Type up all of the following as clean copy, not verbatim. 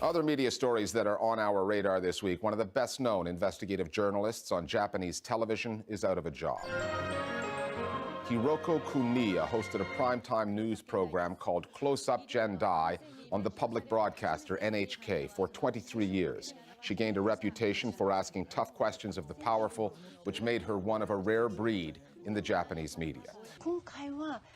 Other media stories that are on our radar this week. One of the best-known investigative journalists on Japanese television is out of a job. Hiroko Kuniya hosted a primetime news program called Close Up Jendai on the public broadcaster NHK for 23 years. She gained a reputation for asking tough questions of the powerful, which made her one of a rare breed in the Japanese media.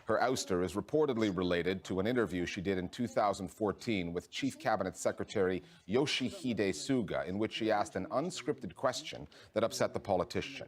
Her ouster is reportedly related to an interview she did in 2014 with Chief Cabinet Secretary Yoshihide Suga, in which she asked an unscripted question that upset the politician.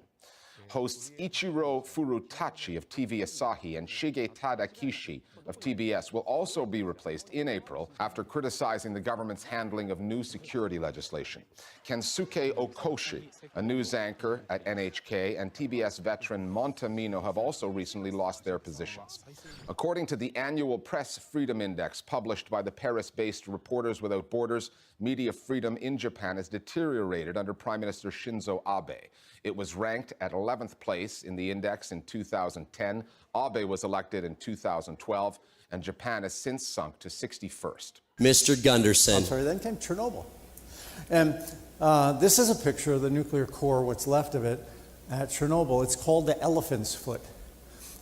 Hosts Ichiro Furutachi of TV Asahi and Shige Tadakishi of TBS will also be replaced in April after criticizing the government's handling of new security legislation. Kensuke Okoshi, a news anchor at NHK, and TBS veteran Montemino have also recently lost their positions. According to the annual Press Freedom Index published by the Paris-based Reporters Without Borders, media freedom in Japan has deteriorated under Prime Minister Shinzo Abe. It was ranked at 11th place in the index in 2010. Abe was elected in 2012, and Japan has since sunk to 61st. Mr. Gunderson. I'm sorry, then came Chernobyl. And this is a picture of the nuclear core, what's left of it, at Chernobyl. It's called the elephant's foot.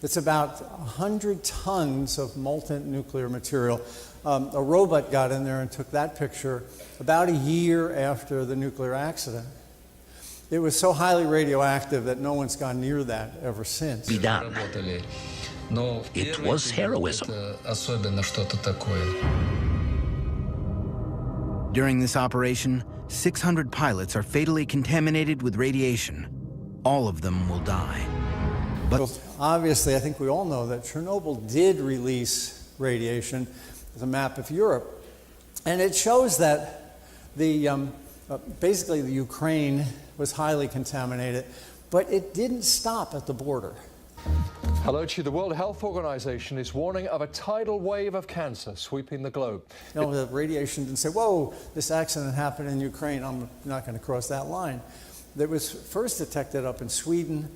It's about 100 tons of molten nuclear material. A robot got in there and took that picture about a year after the nuclear accident. It was so highly radioactive that no one's gone near that ever since. Be done. It was heroism. During this operation, 600 pilots are fatally contaminated with radiation. All of them will die. But obviously, I think we all know that Chernobyl did release radiation. There's a map of Europe. And it shows that basically the Ukraine was highly contaminated, but it didn't stop at the border. Hello to you. The World Health Organization is warning of a tidal wave of cancer sweeping the globe. You know, the radiation didn't say, whoa, this accident happened in Ukraine, I'm not going to cross that line. It was first detected up in Sweden,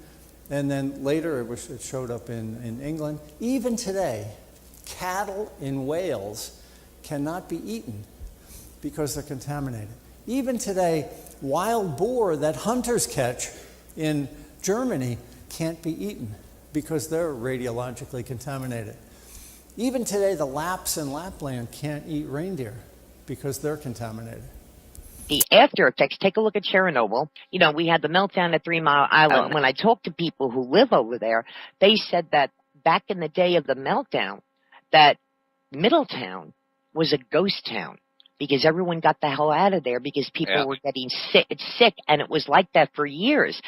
and then later it showed up in England. Even today, cattle in Wales cannot be eaten because they're contaminated. Even today, wild boar that hunters catch in Germany can't be eaten because they're radiologically contaminated. Even today, the Lapps in Lapland can't eat reindeer because they're contaminated. The after effects, take a look at Chernobyl. You know, we had the meltdown at 3 Mile Island. When I talked to people who live over there, they said that back in the day of the meltdown, that Middletown was a ghost town because everyone got the hell out of there because people were getting sick, and it was like that for years.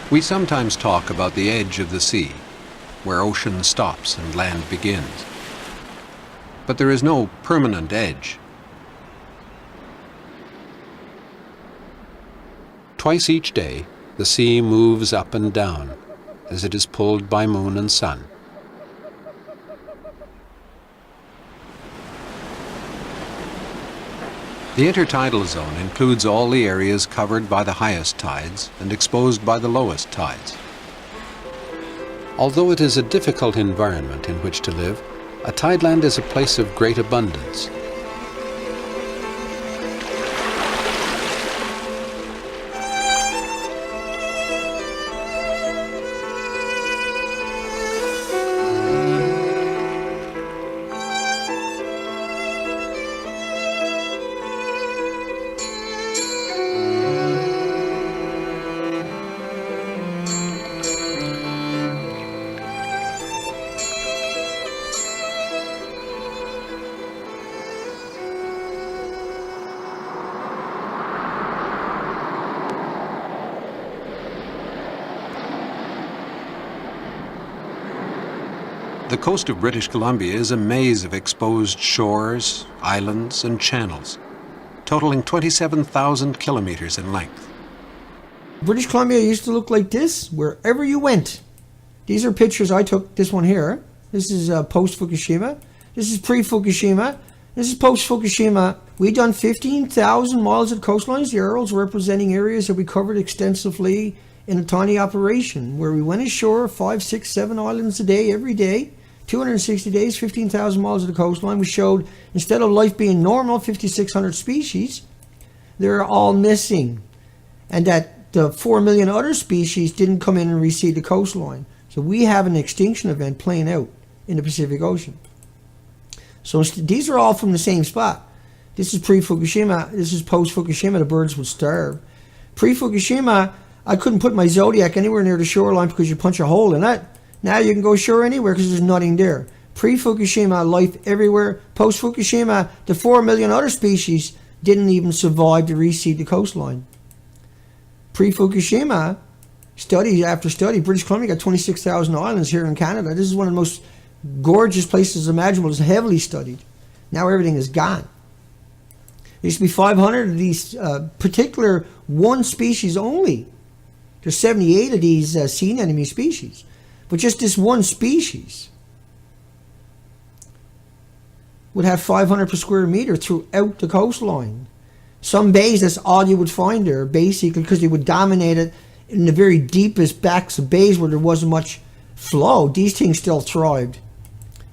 We sometimes talk about the edge of the sea, where ocean stops and land begins. But there is no permanent edge. Twice each day, the sea moves up and down as it is pulled by moon and sun. The intertidal zone includes all the areas covered by the highest tides and exposed by the lowest tides. Although it is a difficult environment in which to live, a tideland is a place of great abundance. The coast of British Columbia is a maze of exposed shores, islands, and channels, totaling 27,000 kilometers in length. British Columbia used to look like this wherever you went. These are pictures I took. This one here. This is post-Fukushima. This is pre-Fukushima. This is post-Fukushima. We done 15,000 miles of coastlines, the arrows representing areas that we covered extensively in a tiny operation where we went ashore 5, 6, 7 islands a day, every day, 260 days, 15,000 miles of the coastline. We showed instead of life being normal, 5,600 species, they're all missing. And that the 4 million other species didn't come in and reseed the coastline. So we have an extinction event playing out in the Pacific Ocean. So these are all from the same spot. This is pre-Fukushima. This is post-Fukushima. The birds would starve. Pre-Fukushima, I couldn't put my Zodiac anywhere near the shoreline because you punch a hole in it. Now you can go ashore anywhere because there's nothing there. Pre-Fukushima, life everywhere. Post-Fukushima, the 4 million other species didn't even survive to reseed the coastline. Pre-Fukushima, study after study, British Columbia got 26,000 islands here in Canada. This is one of the most gorgeous places imaginable. It's heavily studied. Now everything is gone. There used to be 500 of these particular one species only. There's 78 of these sea anemone species. But just this one species would have 500 per square meter throughout the coastline. Some bays, that's all you would find there, basically, because they would dominate it in the very deepest backs of bays where there wasn't much flow. These things still thrived.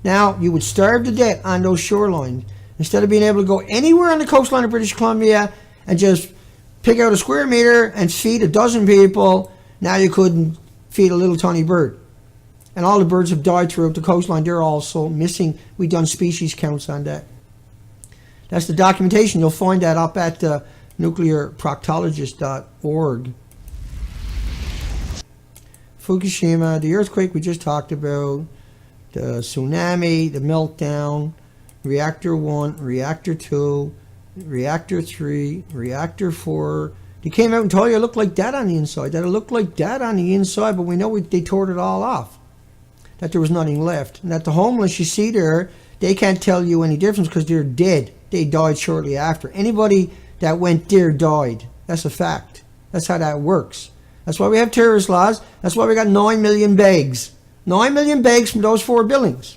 Now, you would starve to death on those shorelines. Instead of being able to go anywhere on the coastline of British Columbia and just pick out a square meter and feed a dozen people, now you couldn't feed a little tiny bird. And all the birds have died throughout the coastline. They're also missing. We've done species counts on that. That's the documentation. You'll find that up at nuclearproctologist.org. Fukushima, the earthquake we just talked about, the tsunami, the meltdown, reactor 1, reactor 2, reactor 3, reactor 4. They came out and told you it looked like that on the inside, that it looked like that on the inside, but we know they tore it all off, that there was nothing left. And that the homeless you see there, they can't tell you any difference because they're dead. They died shortly after. Anybody that went there died. That's a fact. That's how that works. That's why we have terrorist laws. That's why we got 9 million bags. 9 million bags from those 4 buildings.